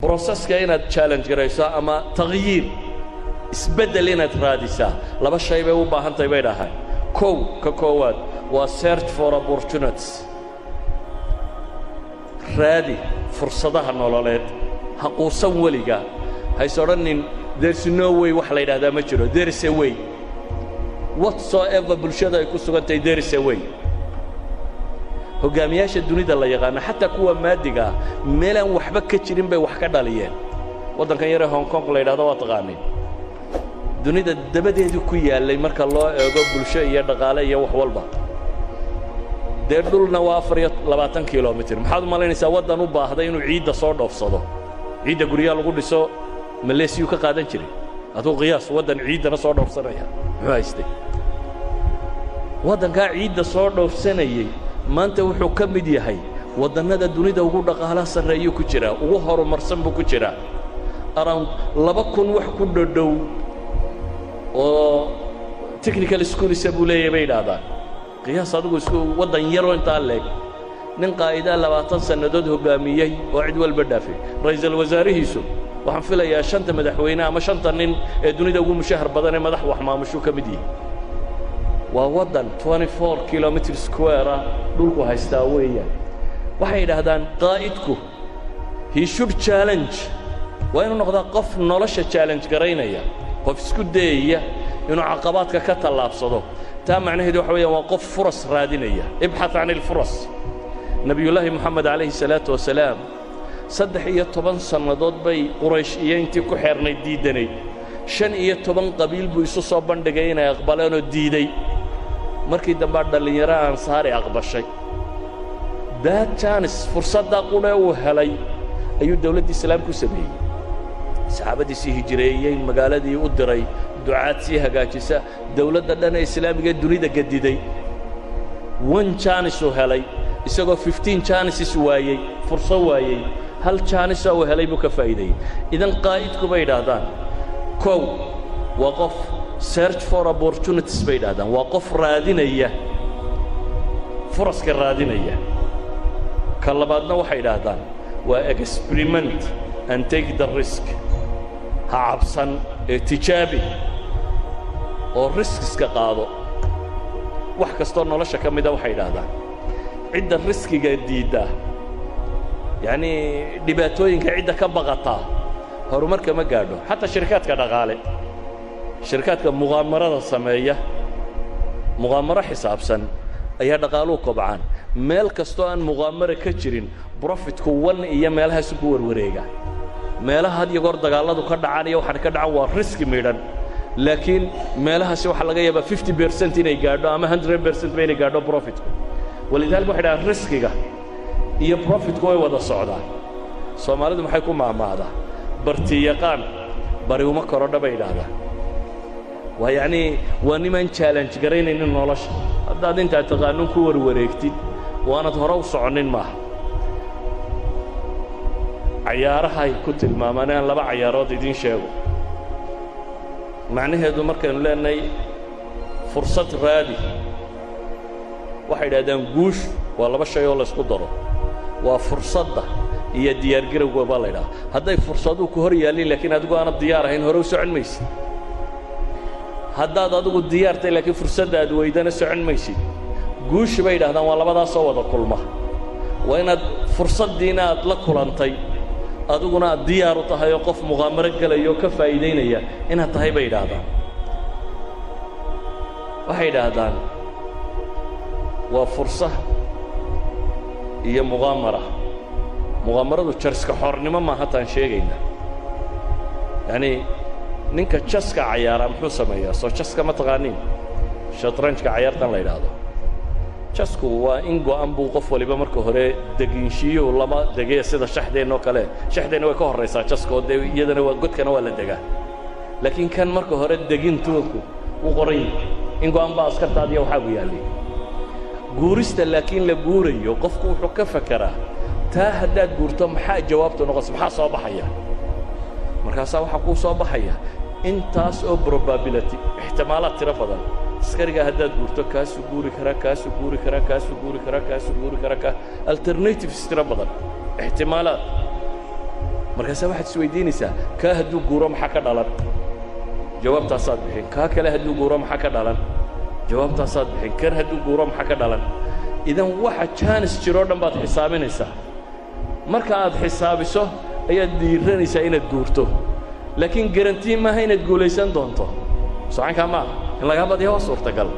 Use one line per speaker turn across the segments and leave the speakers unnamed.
بروسسka inaad challenge garayso ama tagyiir isbedel inaad raadisaa laba shay bay u baahan tahay bay dhahay ka koowaad waa search for opportunities raadi fursadaha nololeed ha quusan weliga haysoodhanin there's no way wax la yidhaahdaa ma jiro there is a way whatsoever bulshada ay ku sugantahay there is a way hogaamiyaasha dunida la yaqaan xataa kuwa maadiga meelan waxba ka jirin bay wax ka dhaliyeen wadankan yar Hong Kong la yiraahdo waa taqaanay dunida dabadeedu ku yaalay marka loo eego bulsho iyo dhaqaale iyo wax walba deedulna waa 24 kilomitir maxaad u malaynaysaa wadan u baahday inuu ciidda soo dhoofsado ciidda guriga lagu dhiso Malaysia ka qaadan jiray adoo qiyaas wadan ciidana soo dhoofsanaya muxuu haystay wadanka ciidda soo dhoofsanayay maanta wuxuu ka mid yahay wadannada dunida ugu dhaqaalaha sareeyo ku jira ugu horumarsan buu ku jira around 2000 wax ku dhow oo technical school isabuu leeyahay bay dhaadaan qiyaas adigu isku wadan yar oo inta leeg nin qaayida 20 sanadood hogaamiyay oo cid walba dhaafay ra'iisul wasaarihiisu waxaan filayaa shanta madaxweyne ama shanta nin ee dunida ugu mushahar badan ee madax wax maamusho ka mid yahay waa wadan 24 kilometer square dhulku haystaa weeyaan waxay yiraahdaan qaa'idku he should challenge waa inuu noqdo qof nolosha challenge gareynaya qof isku dayaya inuu caqabaadka ka talaabsado taa macnaheedu waxa weeyaan waa qof furas raadinaya ibxath aan furas nabiyullaahi muhammad alayhi salaatu wasalaam 13 sanadood bay quraysh iyo intii ku xeernay diidanay 15 qabiil buu isu soo bandhigay inay aqbalaan oo diiday markii dambe dhalinyaro ansaari aqbashay that chance fursada qule uu helay ayuu dawladda islaamku sameeyay saxaabadii si hijreeyay magaaladii u diray ducaad si hagaajisa dawladda dhan ee islaamiga dunida gadiday one chance uu helay isagoo 15 chances waayay fursad waayay hal chance uu helay buu ka faa'iiday idan qaa'idku bay yiraahdaan waa qof search for opportunities bay yiraahdaan waa qof raadinaya furaska raadinaya ka labaadna waxay yiraahdaan waa experiment and take the risk ha cabsan ee tijaabi oo risks ka qaado wax kasto nolosha ka mid ah waxay yiraahdaan cidda riskiga diida yani dhibaatooyinka cidda ka baqata horumarka ma gaadho hatta shirkadka dhaqaale shirkadka muqaamarada sameeya muqaamaro xisaabsan ayaa dhaqaaluhu kobcaan meel kasto aan muqaamaro ka jirin profitku wan iyo meelahaas ku warwareega meelaha had iyo goor dagaaladu ka dhacaan iyo waxa ka dhacan waa risk midhan laakiin meelahaas waxa laga yaabaa 50% inay gaadho ama 100% inay gaadho profitku walidaalku waxa dhaca riskiga iyo profitku way wada socdaan Soomaalidu maxay ku maamaadaa barti yaqaan bari uma korodha bay yiraahdaan waa yani waa niman challenge gareynayna nolosha haddaad inta taqaanun ku warwareegtid waanad hore u soconin ma ciyaaraha ay ku tilmaamaan laba ciyaarood idin sheego macnaheedu markaan leenay fursad raadi waxay yiraahdaan guush waa laba shay oo la isku daro waa fursadda iyo diyaar garowga baa la yiraahdaa hadday fursadu ku hor yaalin laakiin adigu aan diyaar ahayn hore u socon maysid haddaad adigu diyaartay laakiin fursadda aad weydana socon maysid guush bay yiraahdaan waa labadaas oo wada kulma waa inaad fursaddiina aad la kulantay adiguna diyaar u tahay oo qof muqaamaro galayo ka faa'iideynaya inaad tahay bay yiraahdaan waxay yiraahdaan waa fursad iyo muqaamaradu jarska xornimo ma hataan sheegayna yani ninka jaska ciyaara muxuu sameeyaa soo jaska ma taqaanin shatranjka ciyaartan la yiraahdo jasku waa in go'an buu qof waliba marka hore deginshiyo lama degay sida shaxdeeno kale shaxdeena way ka horeysaa jasko iyadana waa godkana waa la degaa laakiin kan marka hore degintoodku uu qoray in go'an baa askartaadiya waxa uu yaalay guurista laakiin la guurayo qofku wuxuu ka fakaraa taa haddaad guurto maxaa jawaabtu noqon maxaa soo baxaya markaas waxa ku soo baxaya intaas oo probability ihtimaalaad tira badan askariga haddaad guurto kaasu guuri kara alternatives tira badan ihtimaalaad markaasa waxaad isweydiinaysaa kaa hadduu guuro maxaa ka dhalan jawaabtaasaad bixin kaa kale hadduu guuro maxaa ka dhalan jawaabtaasaad bixin kan hadduu guuro maxaa ka dhalan idan waxa jaanis jiroo dhan baad xisaabinaysaa marka aad xisaabiso ayaad dhiiranaysaa inaad guurto laakiin garantii maaha inaad guulaysan doonto socankaa maaha in lagaa badiya waa suurtagal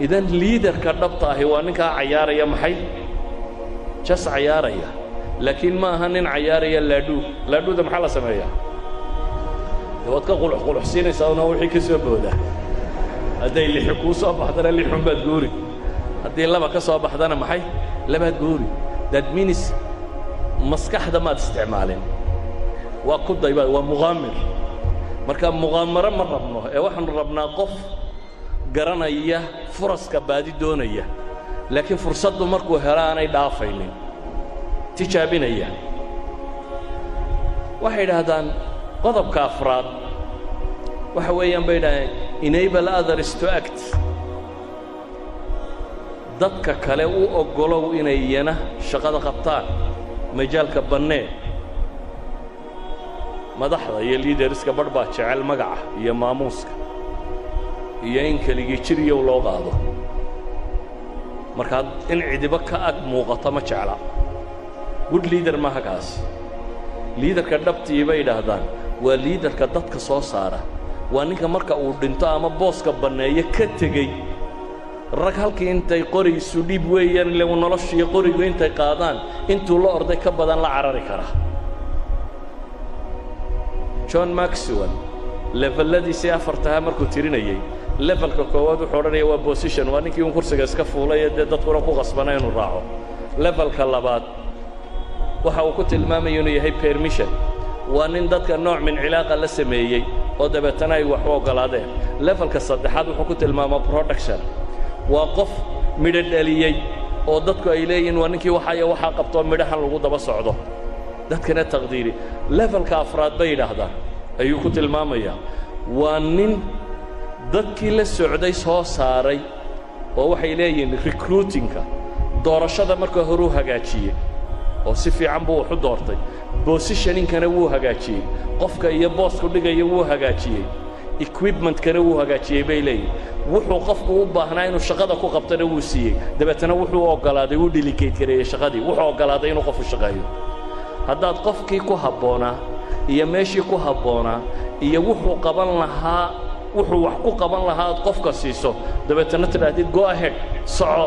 idan liidarka dhabta ahi waa ninkaa cayaaraya maxay jas cayaaraya laakiin ma aha nin cayaaraya laadhuuda maxaa la sameeyaa dee waad ka quluxquluxsiinaysaa una wixii ka soo booda hadday lixi kuu soo baxdana lixun baad guuri haddii laba ka soo baxdana maxay labaad guuri that means maskaxda maad isticmaalin waa ku dayba waa muqaamir marka muqaamaro ma rabno ee waxaanu rabnaa qof garanaya furaska baadi doonaya laakiin fursaddu markuu helo aanay dhaafaynin tijaabinaya waxay idhaahdaan qodobka afraad waxa weeyaan bay idhahdeen enable others to act dadka kale u oggolow inay iyana shaqada qabtaan majaalka bannee madaxda iyo liidariska badh baa jecel magaca iyo maamuuska iyo in keligii jiriyow loo qaado markaad in cidiba ka ag muuqato ma jecla good leader maaha kaas liidarka dhabtii bay idhaahdaan waa liidarka dadka soo saara waa ninka marka uu dhinto ama booska banneeyo ka tegey rag halkii intay qorigiisu dhiib weeyaan ile noloshiiyo qorigu intay qaadaan intuu la orday ka badan la carari karaa john maxwell leveladiisii afartahaa markuu tirinayey levelka koowaad wuxuu odhanaya waa position waa ninkii un kursiga iska fuulay ee dee dadkuna ku qasbana inuu raaco levelka labaad waxa uu ku tilmaamaya inuu yahay permission waa nin dadka nooc min cilaaqa la sameeyey oo dabeetana ay wax u oggolaadeen levelka saddexaad wuxuu ku tilmaamaa production waa qof midho dhaliyey oo dadku ay leeyihiin waa ninkii waxaa qabtoo midhahan lagu daba socdo dadkana taqdiiri levelka afraad bay yidhaahdaan ayuu ku tilmaamayaa waa nin dadkii la socday soo saaray oo waxay leeyihiin recruitingka doorashada marka hore u hagaajiyey oo si fiican buu wax u doortay positioningkana wuu hagaajiyey qofka iyo boosku dhigaya wuu hagaajiyey equipmentkana wuu hagaajiyey bay leeyihin wuxuu qofku u baahnaa inuu shaqada ku qabtana wuu siiyey dabeetana wuxuu oggolaaday wuu delegate gareeyey shaqadii wuxuu oggolaaday inuu qofu shaqeeyo haddaad qofkii ku habboonaa iyo meeshii ku habboonaa iyo wuxuu qaban lahaa wuxuu wax ku qaban lahaa aad qofka siiso dabeetana tidhaahdid go ahead soco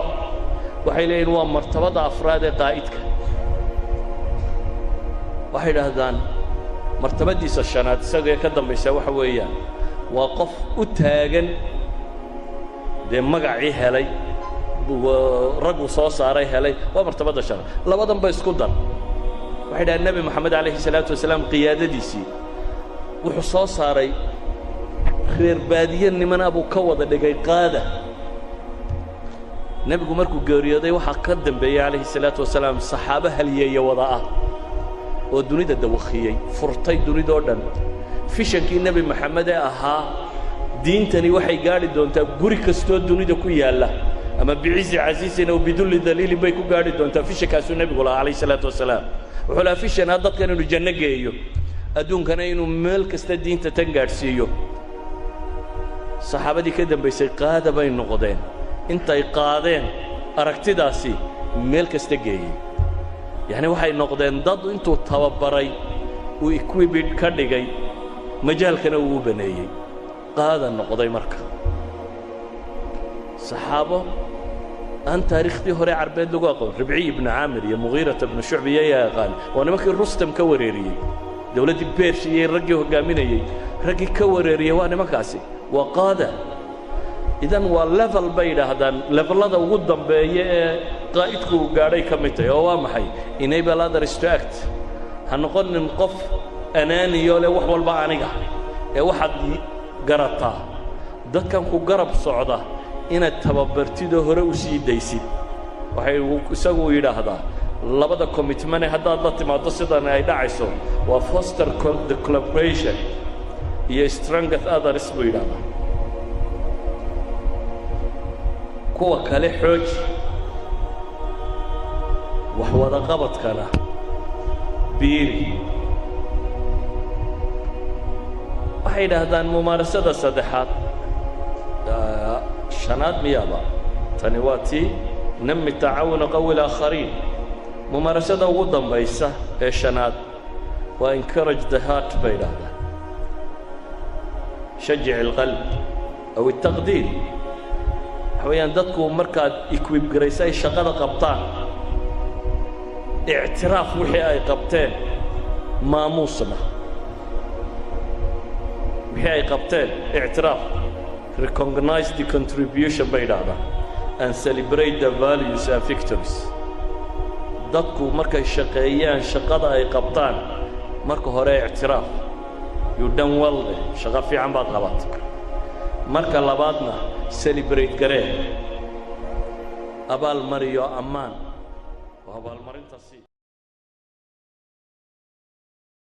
waxay leeyihin waa martabada afraad ee qaa'idka waxay idhaahdaan martabadiisa shanaad isagee ka dambaysa waxa weeyaan waa qof u taagan dee magacii helay raggu soo saaray helay waa martabada shanaad labadan ba isku dar waxay dhahaan nebi moxamed calayhi salaatu wasalaam qiyaadadiisii wuxuu soo saaray reer baadiye nimana buu ka wada dhigay qaada nebigu markuu geeriyooday waxaa ka dambeeyey calayhi salaatu wasalaam saxaabo halyeeya wada ah oo dunida dawakhiyey furtay dunidoo dhan fishankii nebi moxamed ee ahaa diintani waxay gaadhi doontaa guri kastoo dunida ku yaalla ama bicizi casiisin aw bidulli daliilin bay ku gaadhi doontaa fishankaasuu nebigu lahaa calayhi salaatu wasalaam wuxuu lahaa fishanaa dadkan inuu janno geeyo adduunkana inuu meel kasta diinta tan gaadhsiiyo saxaabadii ka dambaysay qaada bay noqdeen intay qaadeen aragtidaasi meel kasta geeyey yacni waxay noqdeen dad intuu tababaray uu equipid ka dhigay majaalkana uu u baneeyey qaada noqday marka saxaabo aan taariikhdii hore carbeed lagu aqoon ribciy ibnu caamir iyo mugiirata ibnu shucb iyo yaqaan waa nimankii rustam ka wareeriyey dawladdii beershiyey raggii hoggaaminayey raggii ka wareeriyey waa nimankaasi waa qaada idan waa level bay yidhaahdaan levelada ugu dambeeya ee qaa'idku uu gaadhay ka mid tahay oo waa maxay enable others to act ha noqonin qof anaaniyo leh wax walba aniga ee waxaad garataa dadkan ku garab socda inaad tababartidoo hore u sii daysid waxay isagu yidhaahdaa labada commitment haddaad la timaado sidan ay dhacayso waa foster the collaboration iyo strength others buu yidhaahdaa kuwa kale xooji wax wada qabadkana biiri waxay dhahdaan mumaarasada saddexaad shanaad miyaaba tani waa tii nami tacaawuna qawi alaakhariin mumaarasada ugu dambaysa ee shanaad waa encourage the heart bay dhahdaan shajic alqalb aw altaqdiir waxaweyaan dadku markaad equip garaysa ay shaqada qabtaan ictiraaf wixii ay qabteen maamuusna wixii ay qabteen ictiraaf recognize the contribution bay dhahdaan and celebrate the values and victories dadku markay shaqeeyaan shaqada ay qabtaan marka hore ictiraaf you done well shaqo fiican baad qabatay marka labaadna celebrate garee abaal mariyo ammaan waa abaal marinta si